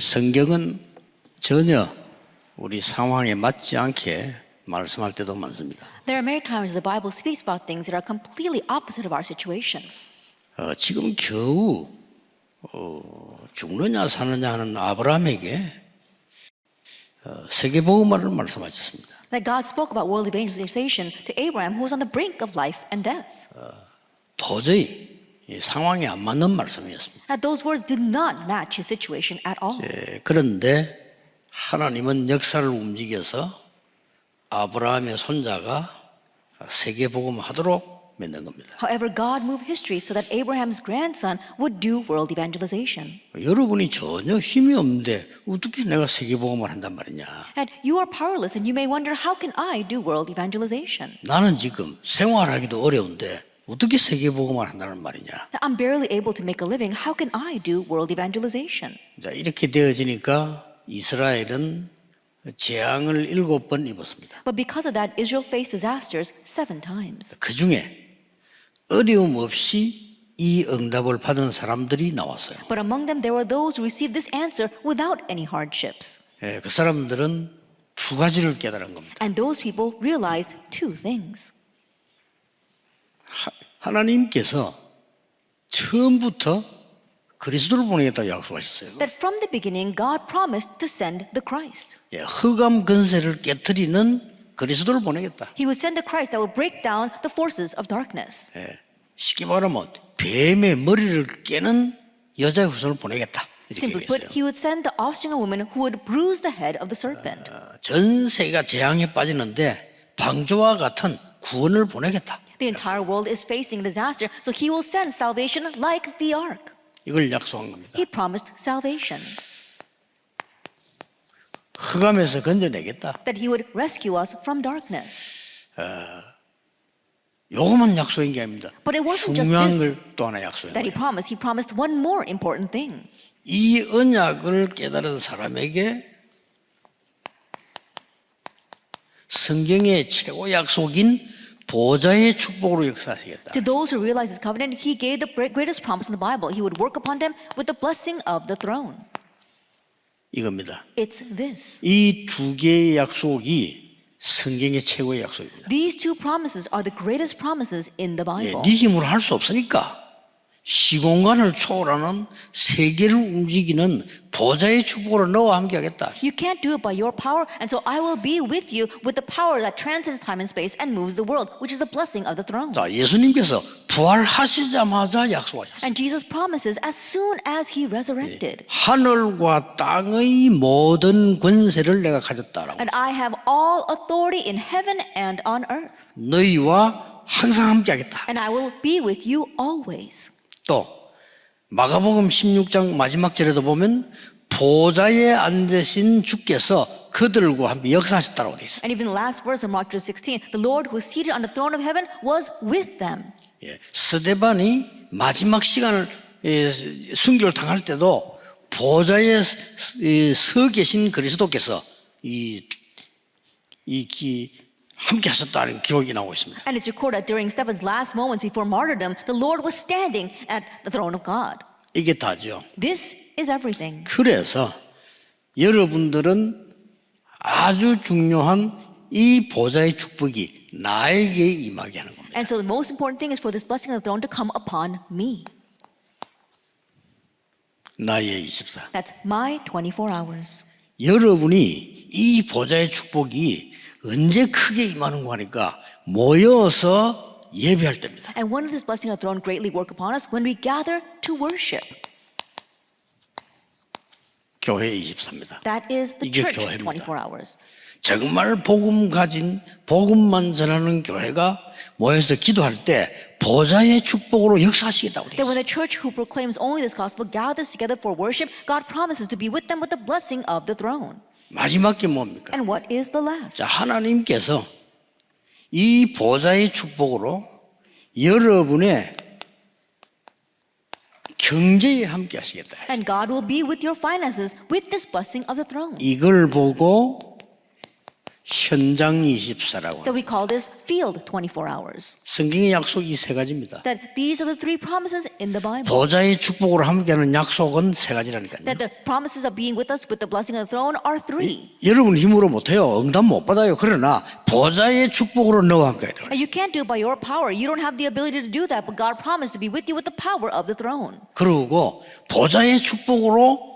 성경은 전혀 우리 상황에 맞지 않게 말씀할 때도 많습니다. There are many times the Bible speaks about things that are completely opposite of our situation. 지금 겨우 죽느냐 사느냐 하는 아브라함에게 세계복음화를 말씀하셨습니다. That God spoke about world evangelization to Abraham, who was on the brink of life and death. 도저히 이 상황에 안 맞는 말씀이었습니다. That those words did not match his situation at all. 그런데 하나님은 역사를 움직여서 아브라함의 손자가 세계복음하도록 만든 겁니다. However, God moved history so that Abraham's grandson would do world evangelization. 여러분이 전혀 힘이 없는데 어떻게 내가 세계복음을 한단 말이냐. And you are powerless, and you may wonder, how can I do world evangelization? 나는 지금 생활하기도 어려운데 어떻게 세계복음을 한다는 말이냐. I'm barely able to make a living. How can I do world evangelization? 자, 이렇게 되어지니까 이스라엘은 재앙을 7번 입었습니다. But because of that, Israel faced disasters 7 times. 그 중에 어려움 없이 이 응답을 받은 사람들이 나왔어요. But among them, there were those who received this answer without any hardships. 그 사람들은 2가지를 깨달은 겁니다. And those people realized 2 things. 하나님께서 처음부터 그리스도를 보내겠다고 약속하셨어요. That from the beginning, God promised to send the Christ. 흑암 권세를 깨트리는 그리스도를 보내겠다. He would send the Christ that would break down the forces of darkness. 쉽게 말하면 뱀의 머리를 깨는 여자의 후손을 보내겠다. Simply 이렇게 put, 얘기했어요. he would send the offspring of woman who would bruise the head of the serpent. 전 세계가 재앙에 빠지는데 방주와 같은 구원을 보내겠다. The entire world is facing disaster, so he will send salvation like the ark. 이걸 약속한 겁니다. He promised salvation, 흑암에서 건져내겠다. that he would rescue us from darkness. 요것만 약속인 게 아닙니다. But it wasn't just 중요한 this 걸 또 하나 약속한 that he 거예요. promised one more important thing. 이 언약을 깨달은 사람에게 성경의 최고 약속인 보좌의 축복으로 역사하시겠다. To those who realize his covenant, he gave the greatest promise in the Bible. He would work upon them with the blessing of the throne. 이겁니다. It's this. 이 2개의 약속이 성경의 최고의 약속입니다. These 2 promises are the greatest promises in the Bible. 네 힘으로 할 수 없으니까 시공간을 초월하는 세계를 움직이는 보좌의 축복으로 너와 함께하겠다. You can't do it by your power, and so I will be with you with the power that transcends time and space and moves the world, which is the blessing of the throne. 자, 예수님께서 부활하시자마자 약속하셨어요. And Jesus promises as soon as he resurrected. 하늘과 땅의 모든 권세를 내가 가졌다라고. And I have all authority in heaven and on earth. 너희와 항상 함께하겠다. And I will be with you always. 또 마가복음 16장 마지막 절에도 보면 보좌에 앉으신 주께서 그들과 함께 역사하셨다고 되어 있어요. And even the last verse of Mark 16, the Lord who is seated on the throne of heaven was with them. 스데반이 마지막 시간을 순교를 당할 때도 보좌에 서 계신 그리스도께서 함께 하셨다는 기록이 나오고 있습니다. And it's recorded that during Stephen's last moments before martyrdom, the Lord was standing at the throne of God. 이게 다죠. This is everything. 그래서 여러분들은 아주 중요한 이 보좌의 축복이 나에게 임하게 하는 겁니다. And so the most important thing is for this blessing of the throne to come upon me. 나의 24. That's my 24 hours. 여러분이 이 보좌의 축복이 언제 크게 임하는 거 하니까 모여서 예배할 때입니다. And when does this blessing of the throne greatly work upon us? When we gather to worship. 교회 24입니다. That is the 이게 church 교회입니다. 24 hours. 정말 복음만 전하는 교회가 모여서 기도할 때 보좌의 축복으로 역사하시겠다고 That when 그랬어요. the church who proclaims only this gospel gathers together for worship, God promises to be with them with the blessing of the throne. 마지막 게 뭡니까? And what is the last? 자, 하나님께서 이 보좌의 축복으로 여러분의 경제에 함께 하시겠다. And God will be with your finances with this blessing of the throne. 이걸 보고 현장 24라고. That we call this field 24 hours. 성경의 약속이 세 가지입니다. That these are the three promises in the Bible. 보좌의 축복으로 함께하는 약속은 세 가지라니까요. That the promises of being with us with the blessing of the throne are three. 여러분 힘으로 못해요. 응답 못 받아요. 그러나 보좌의 축복으로 너와 함께 해야 돼요. And you can't do it by your power. You don't have the ability to do that, but God promised to be with you with the power of the throne. 그리고 보좌의 축복으로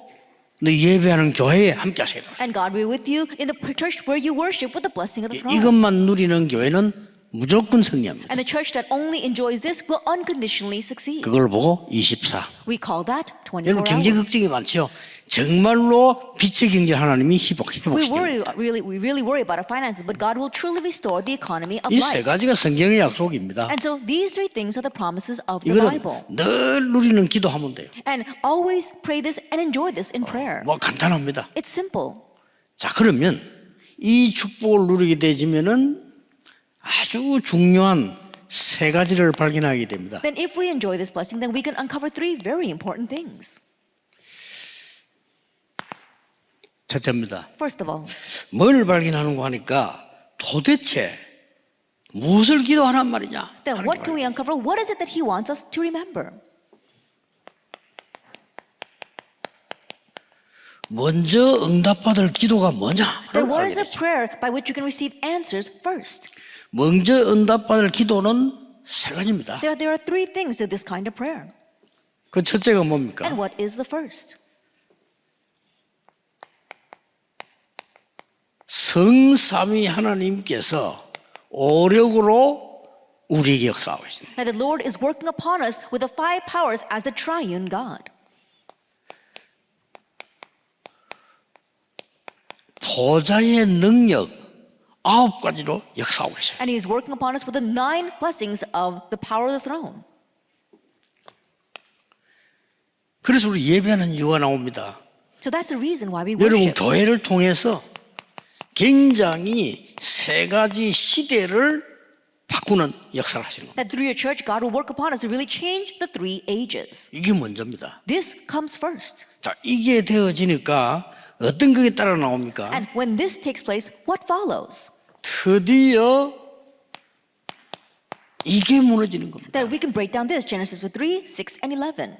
너 예배하는 교회에 함께 하셔야 돼요. And God will be with you in the church where you worship with the blessing of the throne. 이것만 누리는 교회는 무조건 승리합니다. And the church that only enjoys this will unconditionally succeed. 그걸 보고 24. We call that 24 여러분 경제 hours. 걱정이 많죠. 정말로 빛의 경제 하나님이 We 회복시킵니다. really worry about our finances, but God will truly restore the economy of 이 세 life. 가지가 성경의 약속입니다. And so these three things are the promises of the 이거는 Bible. 늘 누리는 기도하면 돼요. And always pray this and enjoy this in prayer. 뭐 간단합니다. It's simple. 자 그러면 이 축복을 누리게 되지면은 아주 중요한 세 가지를 발견하게 됩니다. Then if we enjoy this blessing, then we can uncover three very important things. 첫째입니다. First of all, 뭘 발견하는고 하니까 도대체 무엇을 기도하란 말이냐? then what can we uncover? What is it that He wants us to remember? 먼저 응답받을 기도가 뭐냐? Then what is the prayer by which you can receive answers first? 먼저 응답받을 기도는 세 가지입니다. There are three things to this kind of prayer. 그 첫째가 뭡니까? And what is the first? 성삼위 하나님께서 오력으로 우리에게 역사하고 계십니다. That the Lord is working upon us with the five powers as the triune God. 보좌의 능력 9가지로 역사하고 계셔요. And He is working upon us with the 9 blessings of the power of the throne. 그래서 우리 예배하는 이유가 나옵니다. So that's the reason why we 여러분 worship. 교회를 통해서 굉장히 세 가지 시대를 바꾸는 역사를 하시는 겁니다. That through your church, God will work upon us to really change the 3 ages. 이게 먼저입니다. This comes first. 자, 이게 되어지니까 어떤 것이 따라 나옵니까? And when this takes place, what follows? 드디어 이게 무너지는 겁니다. That we can break down this Genesis 3, 6, and 11.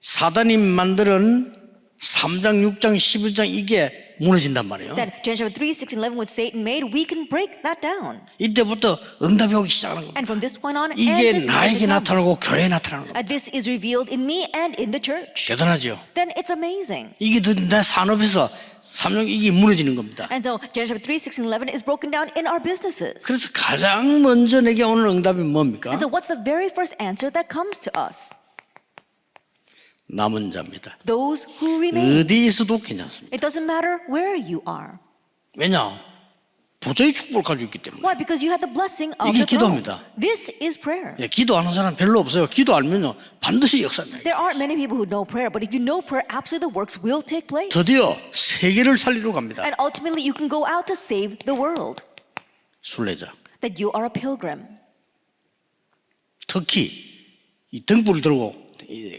사단이 만드는 3장, 6장, 11장 이게 무너진단 말이에요. That Genesis 3, 6, and 11, which Satan made, we can break that down. 이때부터 응답이 오기 시작하는 겁니다. And from this point on, 이게 answers 나에게 begin to come. 나타나고 교회에 나타나는 겁니다. And this is revealed in me and in the church. 대단하죠? Then it's amazing. 이게 내 산업에서 3년 이게 무너지는 겁니다. And so Genesis 3, 6, and 11 is broken down in our businesses. 그래서 가장 먼저 내게 오는 응답이 뭡니까? And so what's the very first answer that comes to us? 남은 자입니다. Those who remain. 어디 있어도 괜찮습니다. It doesn't matter where you are. 왜냐? 보좌의 축복을 가지고 있기 때문에. Why? Because you have the blessing of 이게 the throne. 기도입니다. This is prayer. 예, 기도하는 사람 별로 없어요. 기도 알면요 반드시 역사입니다. There aren't many people who know prayer, but if you know prayer, absolutely the works will take place. 드디어 세계를 살리러 갑니다. And ultimately, you can go out to save the world. 순례자. That you are a pilgrim. 특히 이 등불을 들고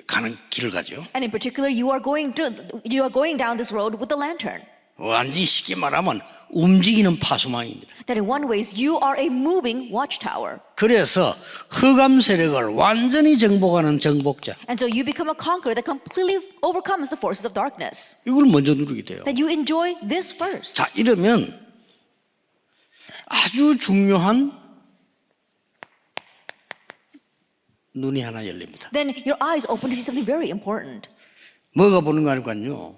가는 길을 가죠. And in particular, you are going down this road with the lantern. 완전히 쉽게 말하면 움직이는 파수망입니다. That in one ways, you are a moving watchtower. 그래서 흑암 세력을 완전히 정복하는 정복자. And so you become a conqueror that completely overcomes the forces of darkness. 이걸 먼저 누리게 돼요. That you enjoy this first. 자, 이러면 아주 중요한 눈이 하나 열립니다. Then your eyes open to see something very important. 뭐가 보는 거 아니까요?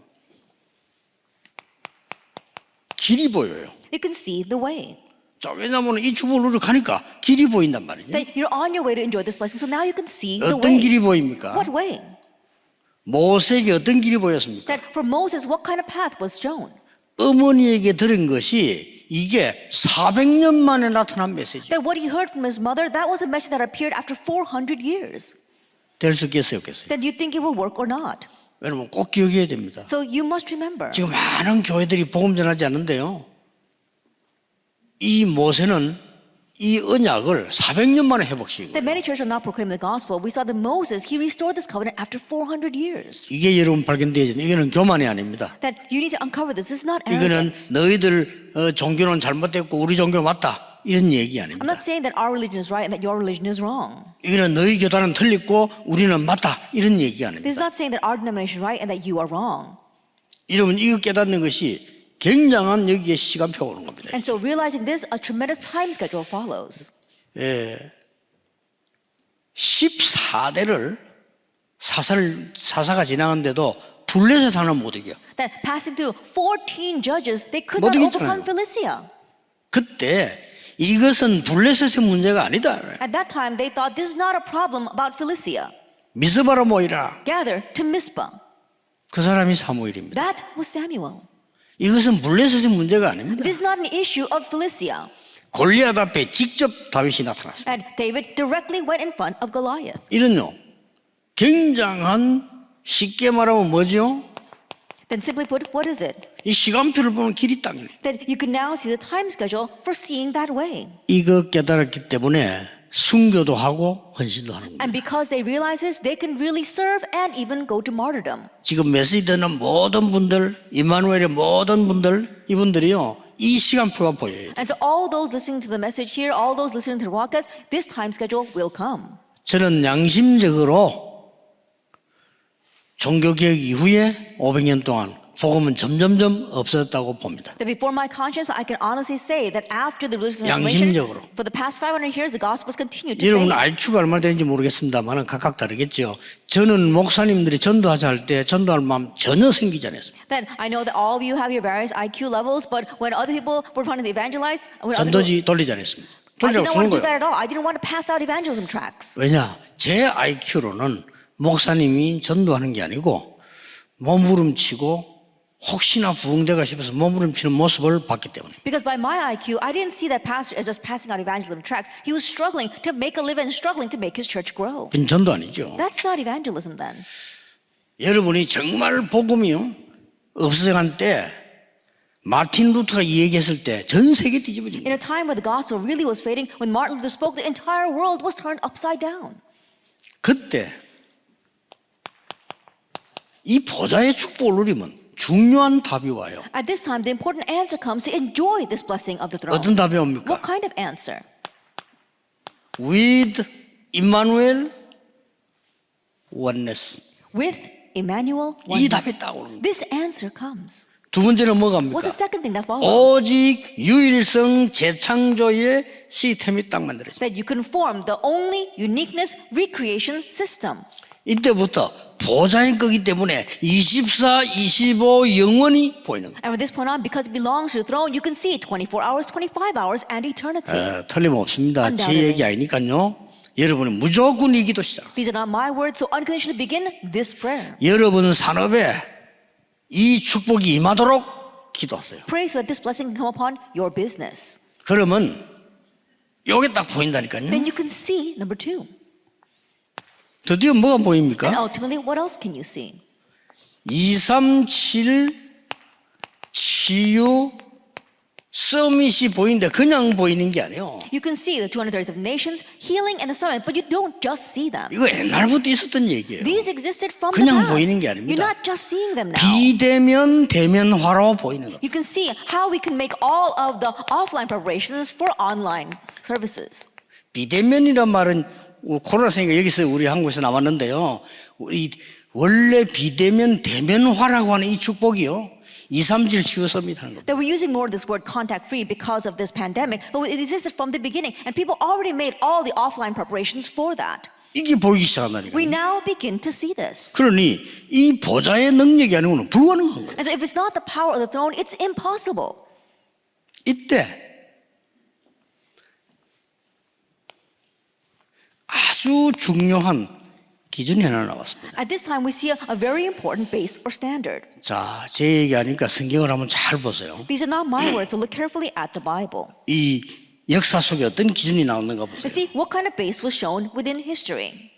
길이 보여요. You can see the way. 자, 왜냐하면 이 축복을 누리러 가니까 길이 보인단 말이죠. That you're on your way to enjoy this blessing. So now you can see the 어떤 way. 길이 보입니까? What way? 모세에게 어떤 길이 보였습니까? That for Moses, what kind of path was shown? 어머니에게 들은 것이 이게 400년 만에 나타난 메시지. That what he heard from his mother, that was a message that appeared after 400 years. 될 수 있겠어요, 없겠어요? Then do you think it will work or not? 여러분 꼭 기억해야 됩니다. So you must remember. 지금 많은 교회들이 복음 전하지 않는데요. 이 모세는 이 언약을 400년 만에 회복시킨 That 거예요. many churches are not proclaiming the gospel. We saw that Moses, he restored this covenant after 400 years. 이게 여러분 발견되어지는 이거는 교만이 아닙니다. That you need to uncover this. This is not 이거는 arrogance. 너희들 종교는 잘못됐고 우리 종교 맞다 이런 얘기 I'm 아닙니다. not saying that our religion is right and that your religion is wrong. 이거는 너희 교단은 틀렸고 우리는 맞다 이런 얘기 This is 아닙니다. not saying that our denomination is right and that you are wrong. 여러분 이거 깨닫는 것이 굉장한 여기에 시간표가 오는 겁니다. And so realizing this, a tremendous time schedule follows. 14대를 사사가 지나갔는데도 블레셋 하나 못 이겨. That passing through 14 judges, they could 못 not 이겼잖아요. overcome Philistia. 그때 이것은 블레셋의 문제가 아니다. At that time, they thought this is not a problem about Philistia. 미스바로 모이라. Gather to Mizpah. 그 사람이 사무엘입니다. That was Samuel. 이것은 블레셋의 문제가 아닙니다. This is not an issue of Philistia. 골리앗 앞에 직접 다윗이 나타났습니다. And David directly went in front of Goliath. 이런요. 굉장한 쉽게 말하면 뭐죠? Then simply put, what is it? 이 시간표를 보면 길이 딱이네. That you can now see the time schedule for seeing that way. 이거 깨달았기 때문에 순교도 하고 헌신도 하는 겁니다. And because they realize this, they can really serve and even go to martyrdom. 지금 메시지 듣는 모든 분들, 임마누엘의 모든 분들, 이분들이요. 이 시간표가 보여요. And so all those listening to the message here, all those listening to the broadcast, this time schedule will come. 저는 양심적으로 종교개혁 이후에 500년 동안 복음은 점점점 없어졌다고 봅니다. That before my conscience, I can honestly say that after the religious reformation, 양심적으로. for the past 500 years, the gospel has continued to 여러분 fade. IQ가 얼마나 되는지 모르겠습니다만 각각 다르겠죠. 저는 목사님들이 전도하자 할 때 전도할 마음 전혀 생기지 않았습니다. Then I know that all of you have your various IQ levels, but when other people were trying to evangelize, when other people, 전도지 돌리지 않았습니다. I 돌리라고 didn't 주는 want to do 거예요. that at all. I didn't want to pass out evangelism tracts. 왜냐? 제 IQ로는 목사님이 전도하는 게 아니고 몸부림치고 혹시나 부흥되가 싶어서 몸부림치는 모습을 봤기 때문에. Because by my IQ, I didn't see that pastor as just passing out evangelism tracts. He was struggling to make a living and struggling to make his church grow. 그건 전도 아니죠. That's not evangelism then. 여러분이 정말 복음이요 없어져간 때 마틴 루터가 이 얘기했을 때 전 세계 뒤집어진 In 거예요. a time where the gospel really was fading, when Martin Luther spoke, the entire world was turned upside down. 그때 이 보좌의 축복을 누리면 중요한 답이 와요. At this time, the important answer comes to enjoy this blessing of the throne. 어떤 답이 옵니까? What kind of answer? With Emmanuel oneness. With Emmanuel 이 답이 oneness. 딱 오는 거예요. This answer comes. 두 번째는 뭐가 What's the 합니까? second thing that follows? 오직 유일성 재창조의 시스템이 딱 만들어져요. That you can form the only uniqueness recreation system. 이때부터 보좌의 거기 때문에 24, 25 영원히 보이는 거예요. And from this point on, because it belongs to the throne, you can see 24 hours, 25 hours, and eternity. 틀림없습니다. 제 Undoubtedly. 얘기 아니니까요. 여러분은 무조건 이기도 시작. These are not my words, so unconditionally begin this prayer. 여러분 산업에 이 축복이 임하도록 기도하세요. Pray so that this blessing can come upon your business. 그러면 요게 딱 보인다니까요. Then you can see number two. 드디어 뭐가 And 보입니까? ultimately, what else can you see? 237 치유 서밋이 보이는데 그냥 보이는 게 아니에요. You can see the 230 of nations, healing, and the summit, but you don't just see them. 이거 옛날부터 있었던 얘기예요. These existed from the 그냥 past. 보이는 게 You're 아닙니다. not just seeing them now. 비대면 대면화로 보이는 거. You can see how we can make all of the offline preparations for online services. 비대면이란 말은 코로나 생겨 여기서 우리 한국에서 나왔는데요. 이 원래 비대면 대면화라고 하는 이 축복이요. 237 치유 서밋 하는 겁니다. That we're using more of this word contact free because of this pandemic, but it existed from the beginning, and people already made all the offline preparations for that. 이게 보이기 We 시작한다니까요. now begin to see this. 그러니 이 보좌의 능력이 아니고는 불가능한 거예요. And so if it's not the power of the throne, it's impossible. 이때 아주 중요한 기준이 하나 나왔습니다. At this time, we see a very important base or standard. 자, 제 얘기하니까 성경을 한번 잘 보세요. These are not my words, so look carefully at the Bible. 이 역사 속에 어떤 기준이 나오는가 To 보세요. see what kind of base was shown within history.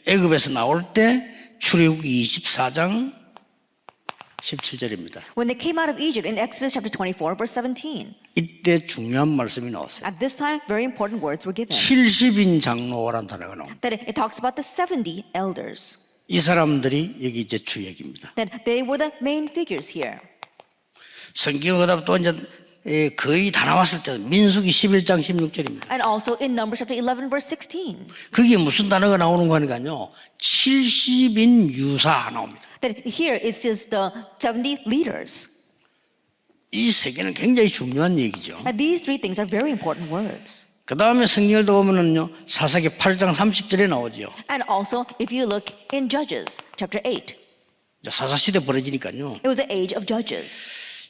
애굽에서 나올 때 출애굽기 24장 17절입니다. When they came out of Egypt in Exodus chapter 24, verse 17. 이때 중요한 말씀이 나왔어요. At this time, very important words were given. 70인 장로라는 단어가 나옵니다. That it talks about the 70 elders. 이 사람들이 여기 이제 주역입니다. That they were the main figures here. 성경을 그다음 또 이제 거의 다 나왔을 때 민수기 11장 16절입니다. And also in Numbers chapter 11, verse 16. 거기에 무슨 단어가 나오는 거니까요. 70인 유사 나옵니다. That here it says the 70 leaders. 이 세 개는 굉장히 중요한 얘기죠. And these three things are very important words. 그 다음에 성경을 보면은요, 사사기 8장 30절에 나오죠. And also, if you look in Judges chapter 8, 사사 시대 벌어지니까요. it was the age of Judges.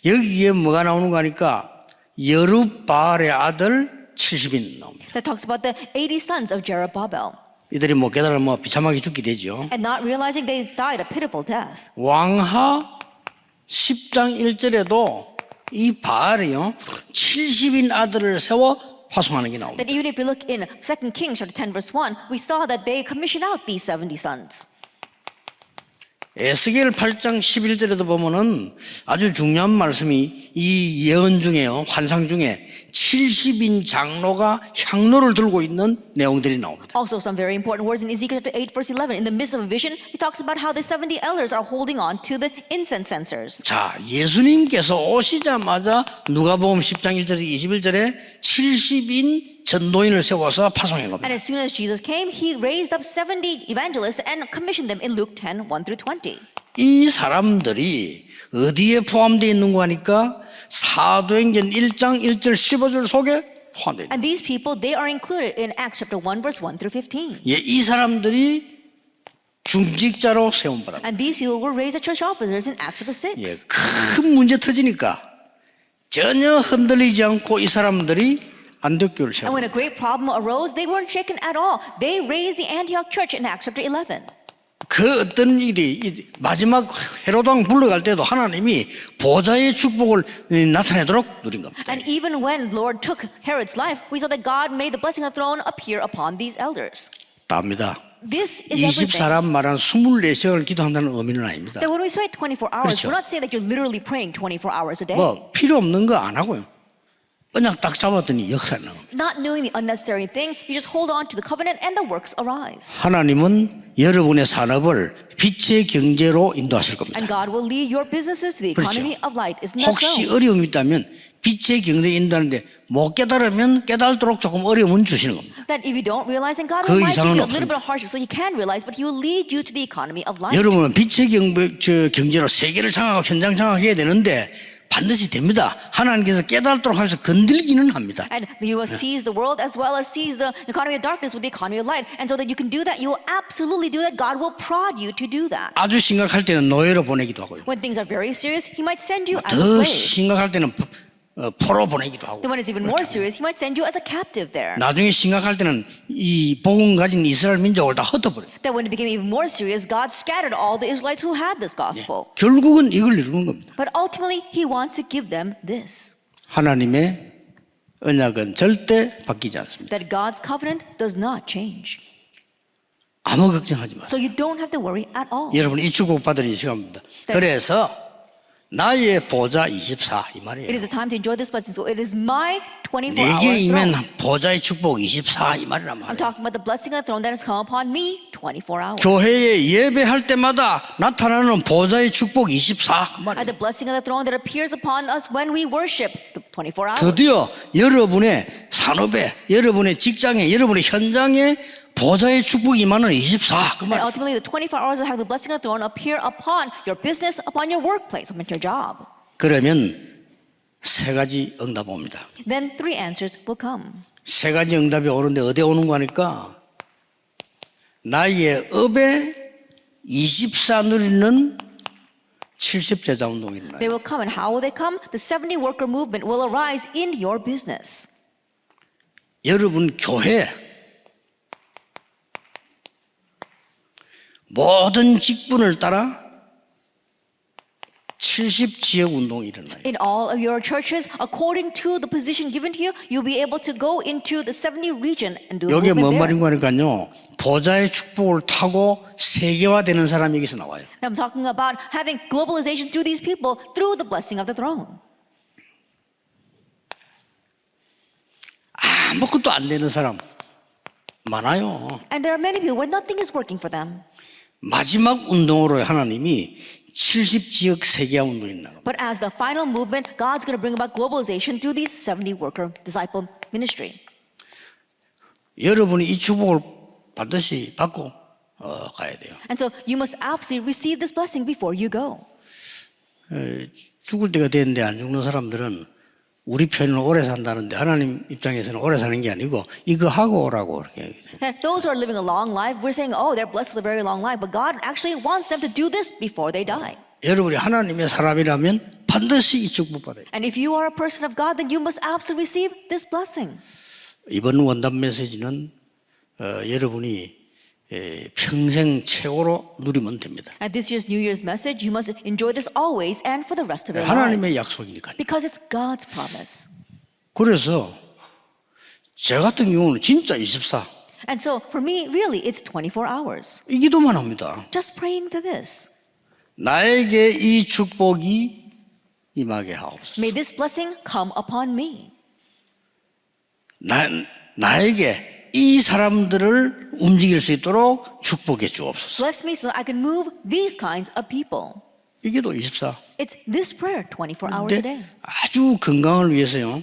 여기에 뭐가 나오는 거 하니까 여룻바알의 아들 70인 나옵니다. That talks about the 80 sons of Jerubbabel. 이들이 뭐 깨달아 뭐 비참하게 죽게 되죠. And not realizing they died a pitiful death. 왕하 10장 1절에도 이 바알이요 70인 아들을 세워 파송하는 게 나옵니다. That even if you look in 2 Kings chapter 10 verse 1, we saw that they commissioned out these 70 sons. 에스겔 8장 11절에도 보면은 아주 중요한 말씀이 이 예언 중에요, 환상 중에 70인 장로가 향로를 들고 있는 내용들이 나옵니다. Also some very important words in Ezekiel chapter 8 verse 11. In the midst of a vision, he talks about how the 70 elders are holding on to the incense censers. 자, 예수님께서 오시자마자 누가복음 10장 1절에서 21절에 70인 전도인을 세워서 파송한 겁니다. And as soon as Jesus came, he raised up 70 evangelists and commissioned them in Luke 10, 1 through 20. 이 사람들이 어디에 포함되어 있는 거 하니까 사도행전 1장 1절 15절 속에 포함되어 있는 And these people, they are included in Acts chapter 1 verse 1 through 15. 예, 이 사람들이 중직자로 세운 바랍니다. And these people were raised as church officers in Acts chapter 6. 예, 큰 문제 터지니까 전혀 흔들리지 않고 이 사람들이 안독교를 And when 세웁니다. a great problem arose, they weren't shaken at all. They raised the Antioch church in Acts chapter 11. 그 어떤 일이 마지막 헤로도 왕 불러갈 때도 하나님이 보좌의 축복을 나타내도록 누린 겁니다. And even when Lord took Herod's life, we saw that God made the blessing of the throne appear upon these elders. 답니다. This is everything. 24란 말은 24시간을 기도한다는 의미는 아닙니다. That when we say 24 hours, 그렇죠. we're not saying that you're literally praying 24 hours a day. 뭐 필요 없는 거 안 하고요. 그냥 딱 잡았더니 역사는 겁니다. Not doing the unnecessary thing, you just hold on to the covenant and the works arise. 하나님은 여러분의 산업을 빛의 경제로 인도하실 겁니다. And God will lead your businesses to the 그렇죠. economy of light. Isn't that 혹시 so? 어려움이 있다면 빛의 경제에 인도하는데 못 깨달으면 깨달도록 조금 어려움을 주시는 겁니다. That if you don't realize, and God 그 might give 이상은 you a little 없습니다. bit of hardship so you can realize, but He will lead you to the economy of light. 여러분은 빛의 경제로 세계를 장악하고 현장 장악해야 되는데 반드시 됩니다. 하나님께서 깨달도록 하면서 건들기는 합니다. And you will seize the world as well as seize the economy of darkness with the economy of light. And so that you can do that, you will absolutely do that. God will prod you to do that. 아주 심각할 때는 노예로 보내기도 하고요. When things are very serious, He might send you as a 더 slave. 심각할 때는 포로 보내기도 하고. Then when it's even more serious, He might send you as a captive there. 나중에 심각할 때는 이 복음 가진 이스라엘 민족을 다 흩어버려요. That when it became even more serious, God scattered all the Israelites who had this gospel. 결국은 이걸 이루는 겁니다. But ultimately, He wants to give them this. 하나님의 언약은 절대 바뀌지 않습니다. That God's covenant does not change. 아무 걱정하지 So 마세요. you don't have to worry at all. 여러분 이 축복 받으니 시간입니다. 그래서 나의 보좌 24 이 It 말이에요. is a time to enjoy this blessing. So it is my 24 내게 hour 임한 throne. 보좌의 축복 24 이 말이란 I'm 말이에요. talking about the blessing of the throne that has come upon me 24 hours. 교회에 예배할 때마다 나타나는 보좌의 축복 24 그 말이에요. The blessing of the throne that appears upon us when we worship the 24 hours. 드디어 여러분의 산업에, 여러분의 직장에, 여러분의 현장에 보좌의 축복이 임하는 24 그 And 말이에요. ultimately, the 24 hours of having the blessing of the throne appear upon your business, upon your workplace, upon your job. 그러면 세 가지 응답 옵니다. Then three answers will come. 세 가지 응답이 오는데 어디에 오는 거니까 나의 업에 24 누리는 70제자 운동입니다. They will come. And how will they come? The 70 worker movement will arise in your business. 여러분 교회 모든 직분을 따라 70지역 운동이 일어나요. In all of your churches, according to the position given to you, you'll be able to go into the 70 region and do a 여기에 뭔 movement there. 말인가 하니까요. 보좌의 축복을 타고 세계화되는 사람이 여기서 나와요. Now I'm talking about having globalization through these people through the blessing of the throne. 아무것도 안 되는 사람 많아요. And there are many people where nothing is working for them. 마지막 운동으로 하나님이 70지역 세계화 운동이 나갑니다. But as the final movement, God's going to bring about globalization through these 70 worker disciple ministry. 여러분이 이 축복을 반드시 받고 가야 돼요. And so you must absolutely receive this blessing before you go. 죽을 때가 되는데 안 죽는 사람들은 우리 편으로 오래 산다는데 하나님 입장에서는 오래 사는 게 아니고 이거 하고 오라고 이렇게 얘기해요. And those who are living a long life, we're saying, oh, they're blessed with a very long life. But God actually wants them to do this before they die. 여러분이 하나님의 사람이라면 반드시 이 축복 받아요. And if you are a person of God, then you must absolutely receive this blessing. 이번 원단 메시지는 여러분이 평생 최고로 누리면 됩니다. At this year's New Year's message, you must enjoy this always and for the rest of your 하나님의 lives. 약속이니까요. Because it's God's promise. 그래서 제 같은 경우는 진짜 24 And so for me, really, it's 24 hours. 이 기도만 합니다. Just praying to this. 나에게 이 축복이 임하게 하옵소서. May this blessing come upon me. 나에게 이 사람들을 움직일 수 있도록 축복해 주옵소서. Bless me so that I can move these kinds of people. 이 기도 24. It's this prayer 24 hours a day. 근데 아주 건강을 위해서요.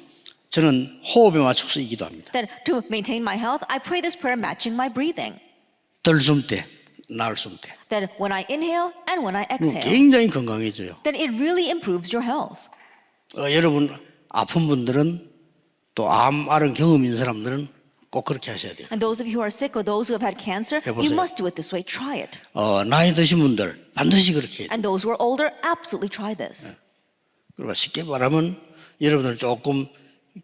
저는 호흡에 맞춰서 이 기도합니다. That to maintain my health, I pray this prayer matching my breathing. 들숨 때, 날숨 때. That when I inhale and when I exhale, 굉장히 건강해져요. then it really improves your health. 여러분 아픈 분들은 또 암 경험 있는 사람들은 꼭 그렇게 하셔야 돼요. And those of you who are sick or those who have had cancer, you 해보세요. must do it this way. Try it. 나이 드신 분들 반드시 그렇게 해야 돼요. And those who are older, absolutely try this. 그리고 쉽게 말하면 여러분들 조금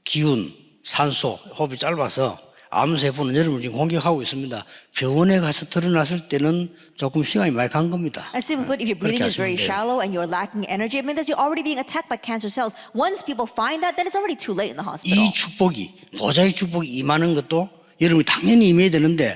기운, 산소, 호흡이 짧아서 암세포는 여러분을 지금 공격하고 있습니다. 병원에 가서 드러났을 때는 조금 시간이 많이 간 겁니다. And simply put, if your breathing is very shallow and you're lacking energy, it means that you're already being attacked by cancer cells. Once people find that, then it's already too late in the hospital. 이 축복이 보좌의 축복이 임하는 것도 여러분이 당연히 임해야 되는데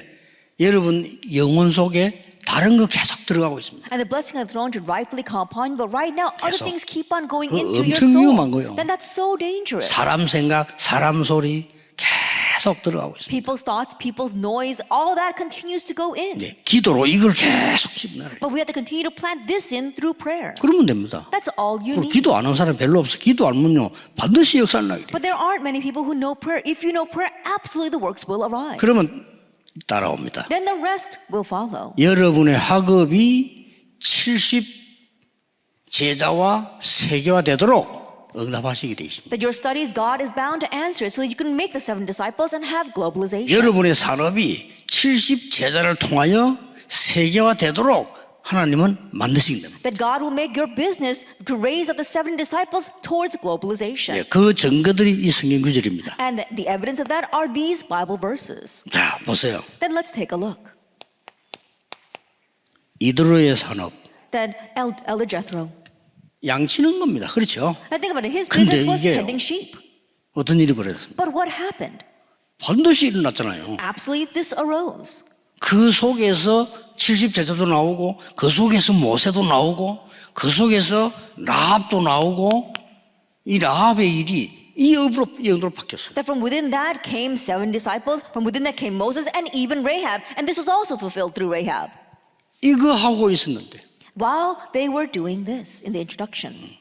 여러분 영혼 속에 다른 거 계속 들어가고 있습니다. And the blessing of the throne should rightfully come upon you, but right now other 계속. things keep on going 그거 into your 엄청 위험한 soul. 거예요. Then that's so dangerous. 사람 생각, 사람 소리 계속 들어가고 있습니다. People's thoughts, people's noise, all that continues to go in. 네, 기도로 이걸 계속 집어넣어요. But we have to continue to plant this in through prayer. 그러면 됩니다. That's all you 그리고 need. 기도 안 하는 사람 별로 없어. 기도 안 하면요 반드시 역사를 나게 돼요. But there aren't many people who know prayer. If you know prayer, absolutely the works will arise. 그러면 따라옵니다. Then the rest will follow. 여러분의 학업이 70 제자와 세계화 되도록 응답하시게 되어 있습니다. That your studies, God is bound to answer it so that you can make the 7 disciples and have globalization. 여러분의 산업이 70 제자를 통하여 세계화 되도록 하나님은 만드시게 됩니다. That God will make your business to raise up the 7 disciples towards globalization. 예, 그 증거들이 이 성경 구절입니다. And the evidence of that are these Bible verses. 자, 보세요. Then let's take a look. 이드로의 산업, That Elder Jethro. 양치는 겁니다. 그렇죠? I think about it. His 근데 business was 이게요. tending sheep. 어떤 일이 벌어졌습니까? But what happened? 반드시 일어났잖아요. Absolutely, this arose. 그 속에서 70 제자도 나오고 그 속에서 모세도 나오고 그 속에서 라합도 나오고 이 라합의 일이 이 영으로 바뀌었어요. That from within that came 7 disciples, from within that came Moses and even Rahab, and this was also fulfilled through Rahab. 이거 하고 있었는데 While they were doing this in the introduction.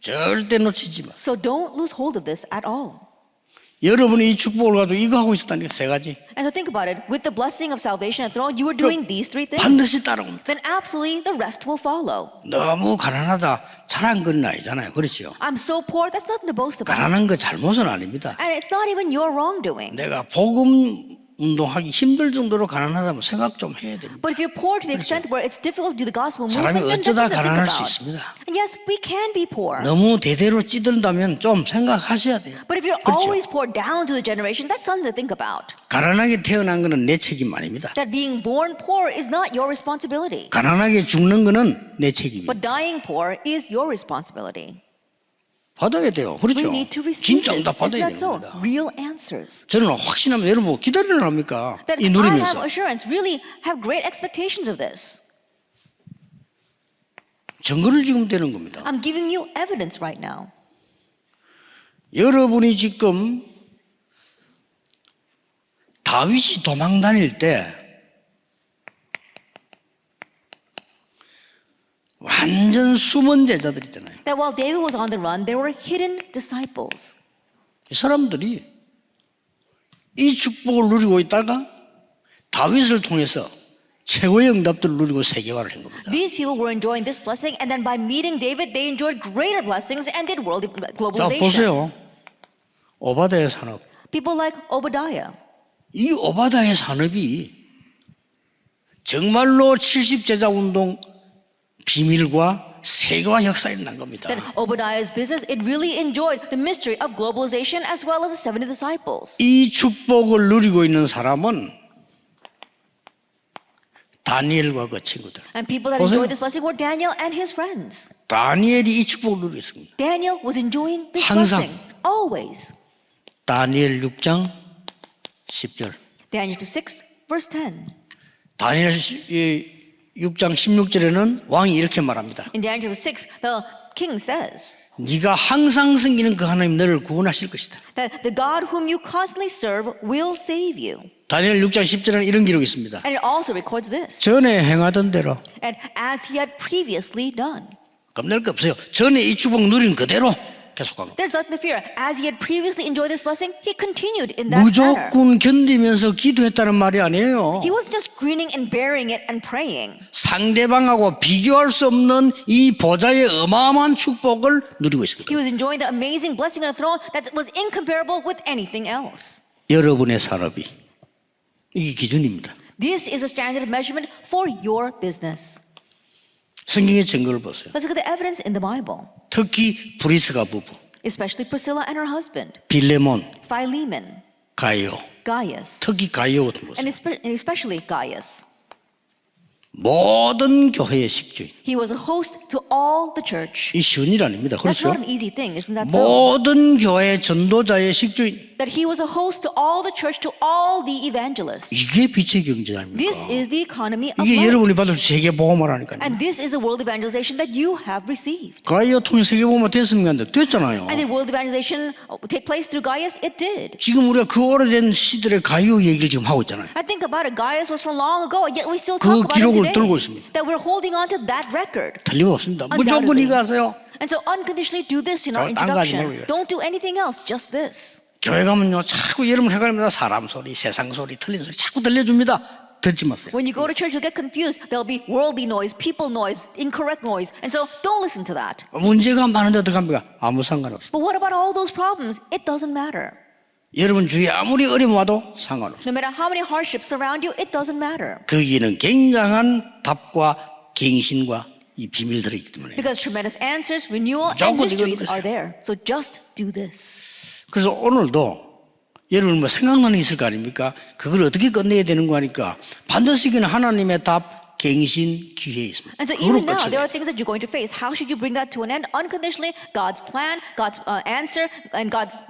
절대 놓치지 마. So don't lose hold of this at all. 여러분이 이 축복을 가지고 이거 하고 있었다니까 세 가지. And so think about it. With the blessing of salvation and throne, you were doing these 3 things. 반드시 따라옵니다. Then absolutely the rest will follow. 너무 가난하다 잘한 건 아니잖아요. 그렇죠? I'm so poor, that's nothing to boast about. 가난한 거 잘못은 아닙니다. And it's not even your wrongdoing. 내가 복음 운동하기 힘들 정도로 가난하다면 생각 좀 해야 됩니다. But if you're poor to the extent where it's difficult to do the gospel 사람이 movement, then 어쩌다 that's something to think 가난할 수 about. 있습니다. And yes, we can be poor. 너무 대대로 찌든다면 좀 생각하셔야 돼요. But if you're 그렇죠? always poor down to the generation, that's something to think about. 가난하게 태어난 거는 내 책임 아닙니다. That being born poor is not your responsibility. 가난하게 죽는 거는 내 책임입니다. But dying poor is your responsibility. 받아야 돼요. We 그렇죠? need to receive 진짜 this. 응답 Isn't 받아야 that so? 됩니다. Real answers. 저는 확신하면 여러분 뭐 기다리랍니까? That 이 I have 누리면서 assurance, really have great expectations of this. 증거를 지금 되는 겁니다. I'm giving you evidence right now. 여러분이 지금 다윗이 도망 다닐 때 완전 숨은 제자들 있잖아요. That while David was on the run, there were hidden disciples. 이 사람들이 이 축복을 누리고 있다가 다윗을 통해서 최고의 응답들을 누리고 세계화를 한 겁니다. These people were enjoying this blessing, and then by meeting David, they enjoyed greater blessings and did world 자 globalization. 보세요. 오바다의 산업. People like Obadiah. 이 오바다의 산업이 정말로 70제자 운동 비밀과 세계화 역사에 난 겁니다. That Obadiah's business, it really enjoyed the mystery of globalization as well as the 70 disciples. 이 축복을 누리고 있는 사람은 다니엘과 그 친구들. And people that 보세요. enjoyed this blessing were Daniel and his friends. 다니엘이 이 축복을 누리고 있습니다. Daniel was enjoying this 항상. blessing. Always. 다니엘 6장 10절. Daniel 6, verse 10. 다니엘 6장 16절에는 왕이 이렇게 말합니다. In Daniel 6, the king says 네가 항상 섬기는 그 하나님 너를 구원하실 것이다. that the God whom you constantly serve will save you. 다니엘 6장 10절에는 이런 기록이 있습니다. And it also records this. 전에 행하던 대로 And as he had previously done. 겁낼 거 없어요. 전에 이 축복 누린 그대로 계속한 겁니다. There's nothing to fear. As he had previously enjoyed this blessing, he continued in that manner. 무조건 견디면서 기도했다는 말이 아니에요. He wasn't just grinning and bearing it and praying. 상대방하고 비교할 수 없는 이 보좌의 어마어마한 축복을 누리고 He 있습니다. was enjoying the amazing blessing on the throne that was incomparable with anything else. 여러분의 산업이 이게 기준입니다. This is a standard of measurement for your business. 성경의 증거를 보세요. Let's look at the evidence in the Bible, 특히 브리스가 부부, especially Priscilla and her husband, 빌레몬, Philemon, 가이오, Gaius, 특히 가이오 같은 보세요. and especially Gaius. 모든 교회의 식주인. He was a host to all the church. 이 쉬운 일 아닙니다. That's 그렇죠? not an easy thing, isn't that so? 모든 교회 전도자의 식주인. That he was a host to all the church, to all the evangelists. 이게 빛의 경제 아닙니까? This is the economy of 이게 light. 여러분이 받을 세계 복음화라니까요. And this is the world evangelization that you have received. 가이오 통해 세계 복음화 됐습니까? 됐잖아요. And did world evangelization take place through Gaius? It did. 지금 우리가 그 오래된 시들의 가이오 얘기를 지금 하고 있잖아요. I think about it. Gaius was from long ago, and yet we still 그 talk about it 기록을 today. 들고 있습니다. That we're holding on to that record. 틀림없습니다. 무조건 Undoubtedly. 이거 하세요. And so unconditionally do this in our 딴 거 하지 introduction. 말고 Don't do anything else, just this. 교회 가면요 자꾸 여러분 헷갈립니다. 사람 소리, 세상 소리, 틀린 소리 자꾸 들려줍니다. 듣지 마세요. When you go to church, you'll get confused. There'll be worldly noise, people noise, incorrect noise. And so don't listen to that. 문제가 많은데 어떡합니까? 아무 상관없어요. But what about all those problems? It doesn't matter. 여러분 주위에 아무리 어려움 와도 상관없어요. No matter how many hardships surround you, it doesn't matter. 거기는 굉장한 답과 갱신과 이 비밀 들어있기 때문에. Because tremendous answers, renewal, and 무조건 mysteries 이거 are there. So just do this. 그래서 오늘도 여러분 뭐 생각나는 게 있을 거 아닙니까? 그걸 어떻게 끝내야 되는 거 하니까 반드시 그는 하나님의 답, 갱신, 기회에 있습니다. And so 그걸로 even now, 끝이에요. there are things that you're going to face. How should you bring that to an end? Unconditionally, God's plan, God's answer, and God's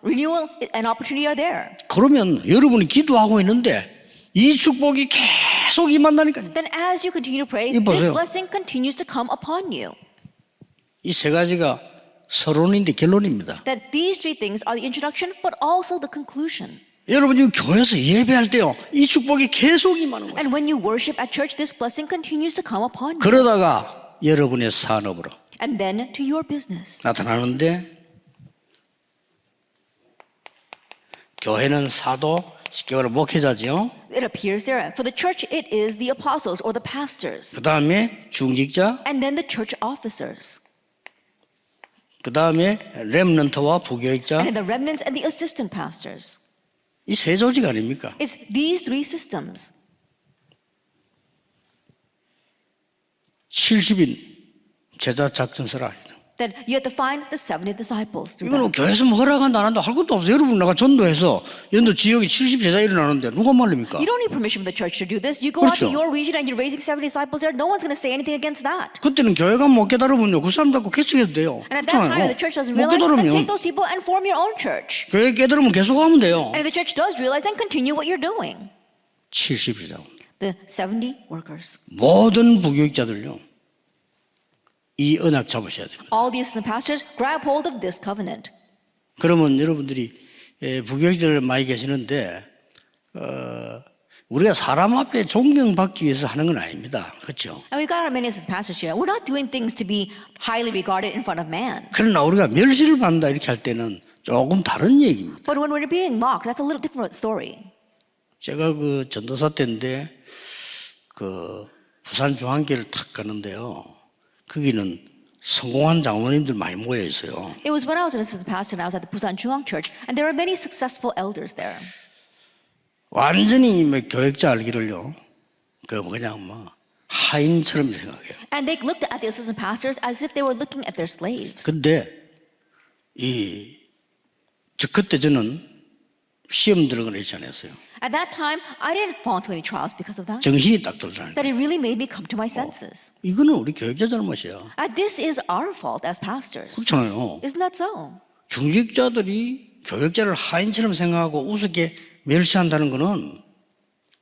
renewal and opportunity are there. 그러면 여러분이 기도하고 있는데 이 축복이 계속 임한다니까요. Then as you continue to pray, 이거 this 보세요. blessing continues to come upon you. 이 세 가지가 서론인데 결론입니다. That these three things are the introduction, but also the conclusion. 여러분 지금 교회에서 예배할 때요 이 축복이 계속 임하는 거예요. And when you worship at church, this blessing continues to come upon you. 그러다가 여러분의 산업으로 And then to your business. 나타나는데 교회는 사도, 쉽게 말하면 목회자죠. It appears there. For the church, it is the apostles or the pastors. 그 다음에 중직자, And then the church officers. 그 다음에 렘넌트와 부교육자. And then the remnants and the assistant pastors. 이 세 조직 아닙니까? It's these three systems. 70인 제자 작전서라. That you have to find the 70 disciples through 이거는 that. 교회에서 뭐 허락한다 안 한다 할 것도 없어요. 여러분 나가 전도해서 연도 지역에 70 제자 일어나는데 누가 말립니까? You don't need permission from the church to do this. You go out 그렇죠. to your region and you're raising 70 disciples there. No one's going to say anything against that. 그때는 교회가 못 깨달으면요 그 사람 갖고 개척해도 돼요. And at that time, 그렇잖아요. the church doesn't 못 realize, then 깨달으면 take those people and form your own church. 교회 깨달으면 계속 하면 돼요. And if the church does realize, then continue what you're doing. 70 제자. The 70 workers. 모든 부교육자들요 이 언약 잡으셔야 됩니다. All the assistant pastors grab hold of this covenant. 그러면 여러분들이 부교육자들 많이 계시는데 우리가 사람 앞에 존경받기 위해서 하는 건 아닙니다. 그렇죠? And we've got our many assistant pastors here. We're not doing things to be highly regarded in front of man. 그러나 우리가 멸시를 받는다 이렇게 할 때는 조금 다른 얘기입니다. But when we're being mocked, that's a little different story. 제가 그 전도사 때인데 그 부산 중앙교회를 탁 가는데요. 거기는 성공한 장로님들 많이 모여 있어요. It was when I was an assistant pastor and I was at the Busan 중앙 Church, and there were many successful elders there. 완전히 뭐 교육자 알기를요. 그 그냥 뭐 하인처럼 생각해요. And they looked at the assistant pastors as if they were looking at their slaves. 근데 그때 저는 시험 들어가는 일치 안 했어요. At that time, I didn't fall into any trials because of that. 정신이 딱 들더라니까. That it really made me come to my senses. 이거는 우리 교육자 잘못이야. And this is our fault as pastors. 그렇잖아요. Isn't that so? 중직자들이 교육자를 하인처럼 생각하고 우습게 멸시한다는 거는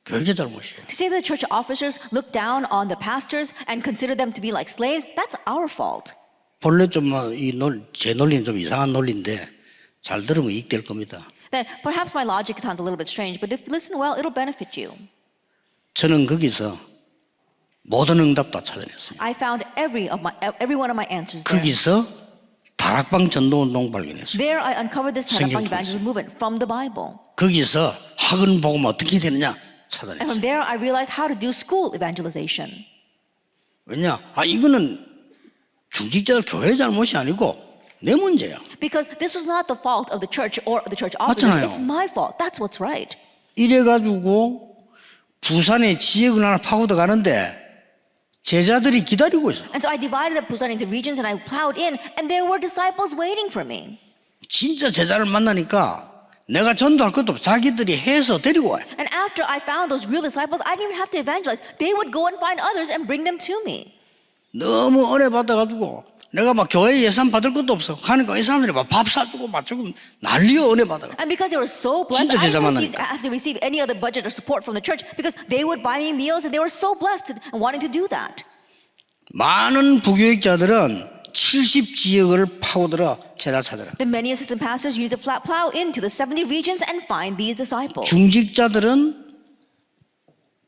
교육자 잘못이에요. To say that the church officers look down on the pastors and consider them to be like slaves, that's our fault. 본래 제 논리는 좀 이상한 논리인데 잘 들으면 이익될 겁니다. That perhaps my logic sounds a little bit strange, but if you listen well, it'll benefit you. 저는 거기서 모든 응답 다 찾아냈어요. I found every one of my answers there. 거기서 다락방 전도운동 발견했어요. There I uncovered this 성경 Tarapang evangelism movement from the Bible. 거기서 학원 복음 어떻게 되느냐 And 찾아냈어요. from there I realized how to do school evangelization. 왜냐? 이거는 중직자들 교회 잘못이 아니고 내 문제야. Because this was not the fault of the church or the church officers. 맞잖아요. It's my fault. That's what's right. 이래가지고 부산에 지역을 하나 파고들 가는데 제자들이 기다리고 있어. And so I divided the Busan into regions and I plowed in, and there were disciples waiting for me. 진짜 제자를 만나니까 내가 전도할 것도 없어. 자기들이 해서 데리고 와요. And after I found those real disciples, I didn't even have to evangelize. They would go and find others and bring them to me. 너무 은혜 받아가지고 내가 막 교회 예산 받을 것도 없어. 가니까 이 사람들이 막 밥 사주고 막 조금 난리여 은혜 받아가. And because they were so blessed, 진짜 I 제자 didn't 만나니까. have to receive any other budget or support from the church because they would buy me meals and they were so blessed and wanting to do that. 많은 부교육자들은 70 지역을 파고들어 제자 찾아라. The many assistant pastors, you need to plow into the 70 regions and find these disciples. 중직자들은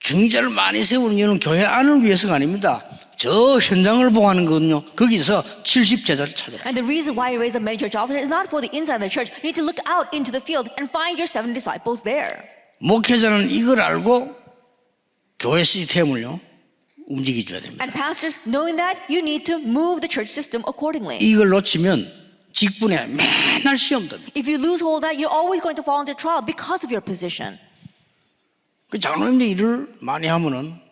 중직자를 많이 세우는 이유는 교회 안을 위해서가 아닙니다. 저 현장을 보고 하는 거거든요. 거기서 70 제자를 찾아라. And the reason why you raise up many church officers is not for the inside of the church. You need to look out into the field and find your 7 disciples there. 목회자는 이걸 알고 교회 시스템을요 움직여 줘야 됩니다. And pastors, knowing that, you need to move the church system accordingly. 이걸 놓치면 직분에 맨날 시험 듭니다. If you lose hold of that, you're always going to fall into trial because of your position. 그 장로님들 일을 많이 하면은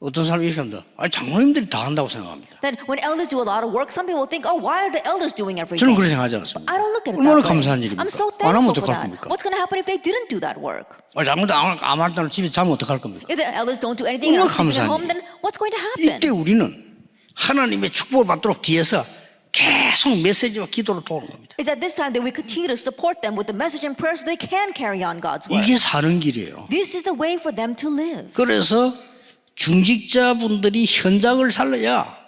어떤 사람이 이렇게 합니다. 장로님들이 다 한다고 생각합니다. Then when elders do a lot of work, some people think, oh, why are the elders doing everything? 저는 그렇게 생각하지 않습니다. I don't look at it 얼마나 that way. 감사한 일입니까? I'm so 안 하면 thankful for 어떡할 that. 겁니까? What's going to happen if they didn't do that work? 장로들 아무 말도 안 하고 집에 자면 어떡할 겁니까? If the elders don't do anything and 얼마나 are sleeping at 감사한 home, 일이에요. then what's going to happen? 이때 우리는 하나님의 축복을 받도록 뒤에서 계속 메시지와 기도로 도우는 겁니다. It's at this time that we continue to support them with the message and prayer so they can carry on God's word. 이게 사는 길이에요. This is the way for them to live. 그래서 중직자분들이 현장을 살려야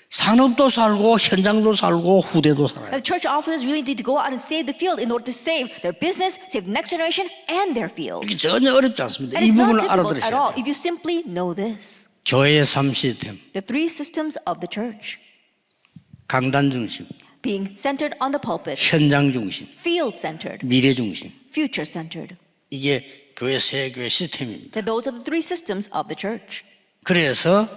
산업도 살고 현장도 살고 후대도 살아요. The church officers really need to go out and save the field in order to save their business, save the next generation, and their fields. 이게 전혀 어렵지 않습니다. And 이 it's not 부분을 difficult at 알아들으셔야 all 돼요. if you simply know this. 교회의 3시스템, The 3 systems of the church. 강단 중심, Being centered on the pulpit, 현장 중심, field-centered, 미래 중심. future-centered. 이게 교회 세 교회 시스템입니다. That those are the 3 systems of the church. 그래서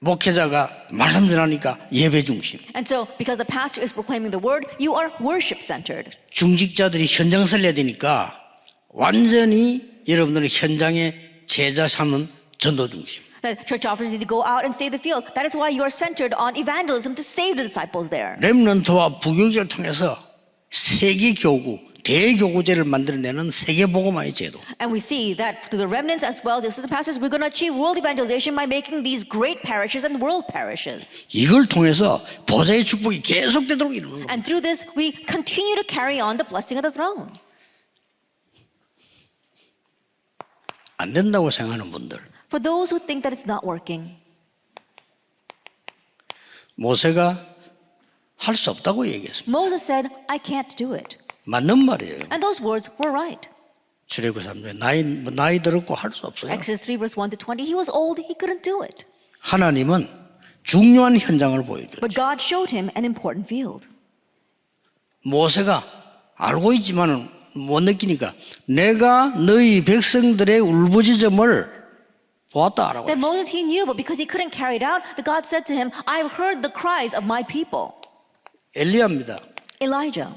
목회자가 말씀 전하니까 예배 중심. And so, because the pastor is proclaiming the word, you are worship centered. 중직자들이 현장 살려야 되니까 완전히 여러분들은 현장에 제자 삼는 전도 중심. That church officers need to go out and save the field. That is why you are centered on evangelism to save the disciples there. 렘넌트와 부교육을 통해서 세계 교구, 대교구제를 만들어내는 세계복음화의 제도. And we see that through the remnants as well as the assistant pastors, we're going to achieve world evangelization by making these great parishes and world parishes. 이걸 통해서 보좌의 축복이 계속되도록 이루는 겁니다. And through this, we continue to carry on the blessing of the throne. 안 된다고 생각하는 분들, For those who think that it's not working, 모세가 할 수 없다고 얘기했습니다. Moses said, I can't do it. 맞는 말이에요. And those words were right. 출애굽 3장 나이 들었고 할 수 없어요. Exodus 3 verse 1 to 20, he was old, he couldn't do it. 하나님은 중요한 현장을 보여줬죠. But God showed him an important field. 모세가 알고 있지만은 못 느끼니까 내가 너희 백성들의 울부짖음을 보았다라고 That 했어요. Moses he knew, but because he couldn't carry it out, that God said to him, I've heard the cries of my people. 엘리야입니다. Elijah.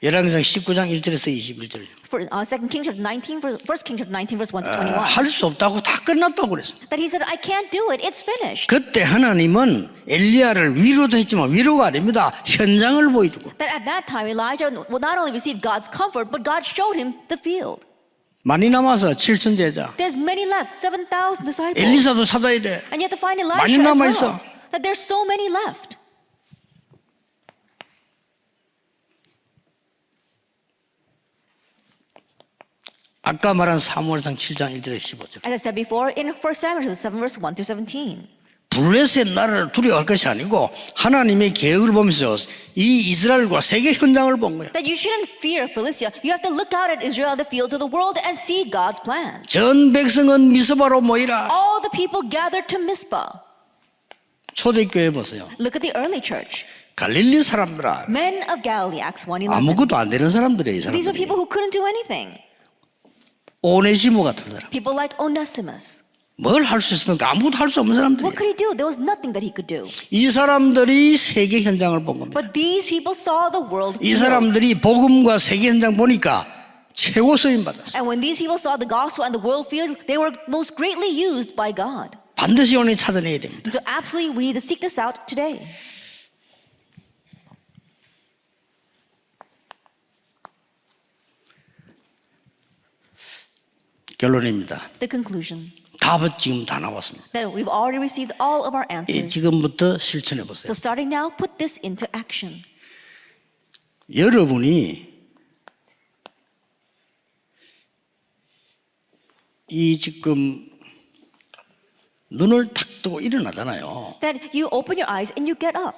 열왕기상 19장 1절에서 21절. For 2 Kings chapter 19, 1 Kings chapter 19 verse 1 to 21. 할 수 없다고 다 끝났다고 그랬어요. That he said, I can't do it, it's finished. 그때 하나님은 엘리야를 위로도 했지만 위로가 아닙니다. 현장을 보여주고. That at that time, Elijah would not only receive God's comfort, but God showed him the field. 많이 남아서 7천 제자. There's many left, 7,000 disciples. 엘리사도 찾아야 돼. And you have to find 많이 Elisha as 남아 well. 있어. That there's so many left. 아까 말한 사무엘상 7장 1절에 15절. As I said before, in 1 Samuel 7 verse 1 through 17. 블레셋 나라를 두려워할 것이 아니고 하나님의 계획을 보면서 이 이스라엘과 세계 현장을 본 거예요. That you shouldn't fear Philistia. You have to look out at Israel, the fields of the world, and see God's plan. 전 백성은 미스바로 모이라. All the people gathered to Mizpah. 초대교회 보세요. Look at the early church. 갈릴리 사람들아. Men of Galilee, Acts 1:11. 아무것도 안 되는 사람들이에요. 이 These were 사람들이. people who couldn't do anything. 오네시모 같은 사람. People like Onesimus. 뭘 할 수 있습니까? 아무것도 할 수 없는 사람들이에요. What could he do? There was nothing that he could do. 이 사람들이 세계 현장을 본 겁니다. But these people saw the world. 이 fields. 사람들이 복음과 세계 현장 보니까 최고 쓰임 받았어요. And when these people saw the gospel and the world fields, they were most greatly used by God. 반드시 오늘 찾아내야 됩니다. And so absolutely we need to seek this out today. 결론입니다. The conclusion. 답은 지금 다 나왔습니다. That we've already received all of our answers. 지금부터 실천해 보세요. So starting now, put this into action. 여러분이 이 지금 눈을 탁 뜨고 일어나잖아요. That you open your eyes and you get up.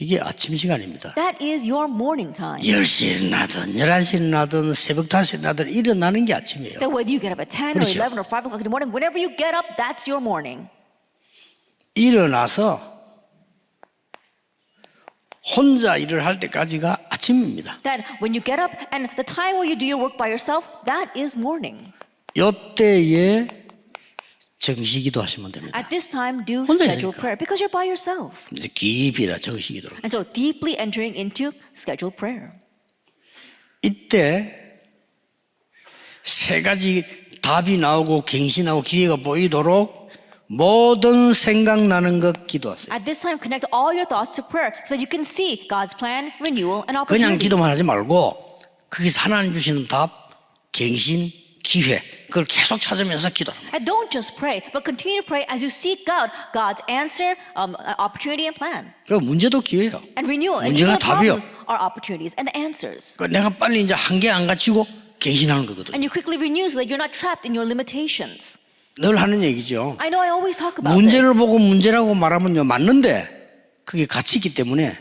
이게 아침 시간입니다. That is your morning time. 10시에 일어나든 11시에 일어나든 새벽 5시에 일어나든 일어나는 게 아침이에요. That whether you get up at 10 or 그렇죠. 11 or 5 o'clock in the morning, whenever you get up, that's your morning. 일어나서 혼자 일을 할 때까지가 아침입니다. That when you get up and the time where you do your work by yourself, that is morning. 이때에 정시기도 하시면 됩니다. At this time, do 혼자 scheduled 있으니까. prayer because you're by yourself. 이제 깊이라 정시기도록. And so deeply entering into scheduled prayer. 이때 세 가지 답이 나오고 갱신하고 기회가 보이도록 모든 생각나는 것 기도하세요. At this time, connect all your thoughts to prayer so that you can see God's plan, renewal, and 그냥 opportunity. 기도만 하지 말고 거기서 하나님 주시는 답, 갱신, 기회 그걸 계속 찾으면서 기도합니다. And don't just pray, but continue to pray as you seek out God's answer, opportunity, and plan. 그 문제도 기회예요. And renewal. And 문제가 even 답이요. problems are opportunities and the answers. 그 내가 빨리 이제 한계 안 갇히고 갱신하는 거거든요. And you quickly renew so that you're not trapped in your limitations. 늘 하는 얘기죠. I know I always talk about 문제를 this. 보고 문제라고 말하면요 맞는데 그게 가치 있기 때문에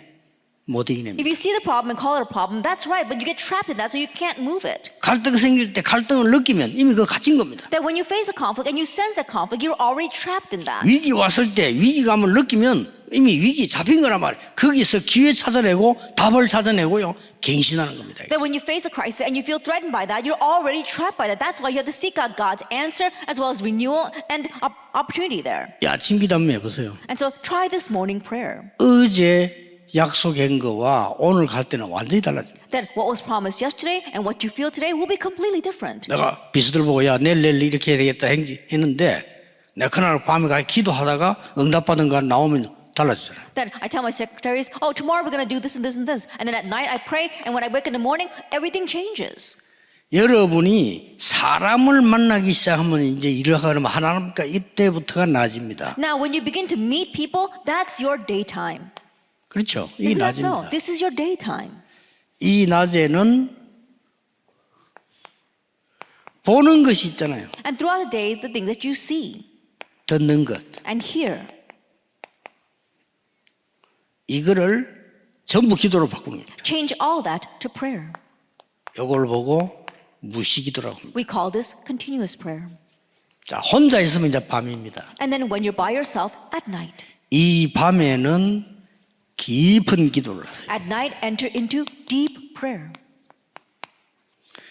못 이기냅니다. If you see the problem and call it a problem, that's right, but you get trapped in that, so you can't move it. 갈등 생길 때 갈등을 느끼면 이미 그거 갇힌 겁니다. That when you face a conflict and you sense that conflict, you're already trapped in that. 위기 왔을 때 위기감을 느끼면 이미 위기 잡힌 거란 말이에요. 거기서 기회 찾아내고 답을 찾아내고요. 갱신하는 겁니다. That when you face a crisis and you feel threatened by that, you're already trapped by that. That's why you have to seek out God's answer as well as renewal and opportunity there. 이 아침 기도 한번 해보세요. And so try this morning prayer. 어제 약속한 거와 오늘 갈 때는 완전히 달라집니다. That what was promised yesterday and what you feel today will be completely different. 내가 비서들 보고 야 내일 이렇게 해야 되겠다 했는데 내가 그날 밤에 가 기도하다가 응답받은 거 나오면 달라지잖아요. Then I tell my secretaries, oh, tomorrow we're going to do this and this and this. And then at night I pray, and when I wake in the morning, everything changes. 여러분이 사람을 만나기 시작하면 이제 일을 하면 하나님과 이때부터가 나아집니다. Now, when you begin to meet people, that's your daytime. 그렇죠. 이게 Isn't that so? 낮입니다. This is your daytime. 이 낮에는 보는 것이 있잖아요. And throughout the day, the things that you see 듣는 것. and hear, 이거를 전부 기도로 바꾸는 겁니다. change all that to prayer. 이걸 보고 무시기도라고 합니다. We call this continuous prayer. 자, 혼자 있으면 이제 밤입니다. And then when you're by yourself at night. 이 밤에는 깊은 기도를 하세요. At night, enter into deep prayer.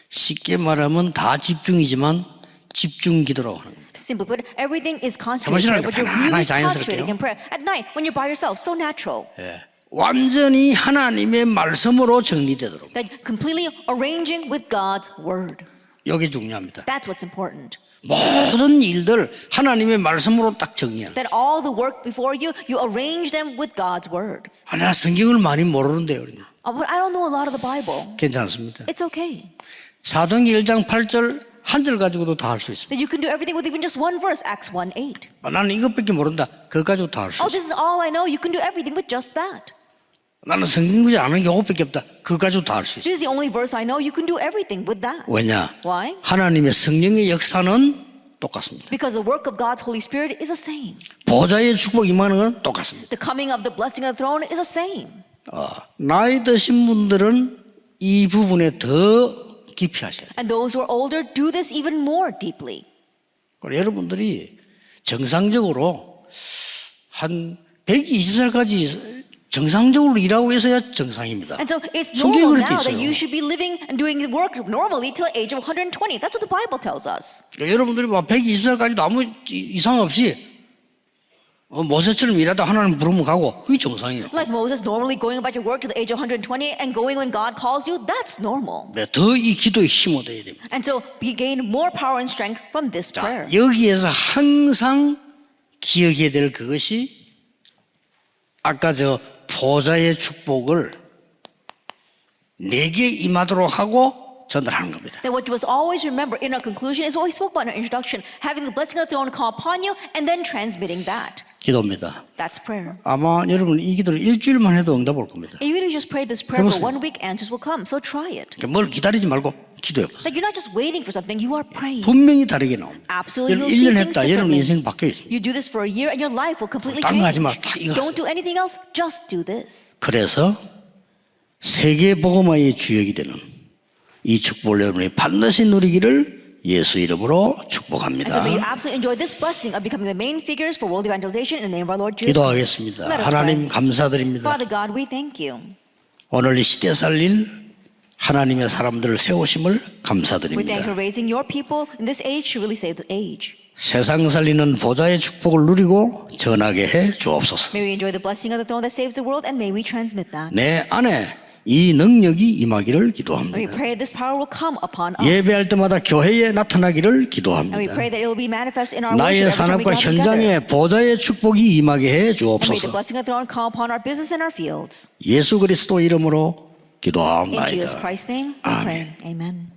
쉽게 말하면 다 집중이지만 집중 기도라고 하는 겁니다. Simply put, everything is concentrated, 정신을 but you're 편안하게 really 자연스럽게요. concentrating in prayer. At night, when you're by yourself, so natural. 예. 완전히 하나님의 말씀으로 정리되도록. That completely arranging with God's word. 이게 중요합니다. That's what's important. 모든 일들 하나님의 말씀으로 딱 정리하는. That all the work before you, you arrange them with God's word. 나 성경을 많이 모르는데요. But I don't know a lot of the Bible. 괜찮습니다. It's okay. 사도행전 1장 8절 한 절 가지고도 다 할 수 있습니다. That you can do everything with even just one verse, Acts 1:8. 나는 이것밖에 모른다. 그거 가지고 다 할 수 Oh, 있어. this is all I know. You can do everything with just that. 나는 성경 구절 아는 게 이것밖에 없다. 그거 가지고 다 할 수 있어. This is the only verse I know. You can do everything with that. 왜냐? Why? 하나님의 성령의 역사는 똑같습니다. Because the work of God's Holy Spirit is the same. 보좌의 축복 임하는 건 똑같습니다. The coming of the blessing of the throne is the same. 나이 드신 분들은 이 부분에 더 깊이 하셔야 돼요. And those who are older do this even more deeply. 그리고 여러분들이 정상적으로 한 120살까지 정상적으로 일하고 있어야 정상입니다. And so it's 성경에 normal 그렇게 now that 있어요. you should be living and doing the work normally till the age of 120. That's what the Bible tells us. 그러니까 여러분들이 막 120살까지도 아무 이상 없이 모세처럼 일하다 하나님 부르면 가고 그게 정상이에요. Like Moses normally going about your work to the age of 120 and going when God calls you, that's normal. 더 이 기도에 힘 얻어야 됩니다. And so we gain more power and strength from this 자, prayer. 여기에서 항상 기억해야 될 그것이 아까 저 보좌의 축복을 내게 임하도록 하고 전달하는 겁니다. That what you must always remember in our conclusion is what we spoke about in our introduction, having the blessing of the throne come upon you and then transmitting that. 기도입니다. That's prayer. 아마 여러분 이 기도를 일주일만 해도 응답 올 겁니다. And you really just pray this prayer for 해보세요. 1 week, answers will come. So try it. 그러니까 뭘 기다리지 말고 기도해 보세요. That you're not just waiting for something, you are praying. 분명히 다르게 나옵니다. Absolutely, 여러분 you'll see 1년 things 했다. 여러분 differently. 인생 바뀌어 있습니다. You do this for a year and your life will completely 딴 거 하지 change. 마. 다 이거 Don't 하세요. do anything else, just do this. 그래서 세계 복음화의 주역이 되는 이 축복을 여러분이 반드시 누리기를 예수 이름으로 And 축복합니다. so may you absolutely enjoy this blessing of becoming the main figures for world evangelization in the name of our Lord Jesus. 기도하겠습니다. Let us 하나님 pray. 감사드립니다. Father God, we thank you. 오늘 이 시대 살릴 하나님의 사람들을 세우심을 We thank you 감사드립니다. for raising your people in this age to really save the age. 세상 살리는 보좌의 축복을 누리고 전하게 해 주옵소서. May we enjoy the blessing of the throne that saves the world and may we transmit that. 내 안에 이 능력이 임하기를 And we 기도합니다. pray this power will come upon us. 예배할 때마다 교회에 나타나기를 And we 기도합니다. pray that it will be manifest in our 나의 worship every time we 산업과 gather together. 현장에 보좌의 축복이 임하게 해 And may the 주옵소서. blessing of the throne come upon our business and our fields. 예수 그리스도 이름으로 In Jesus 기도하옵나이다. Christ's name, we pray. Amen.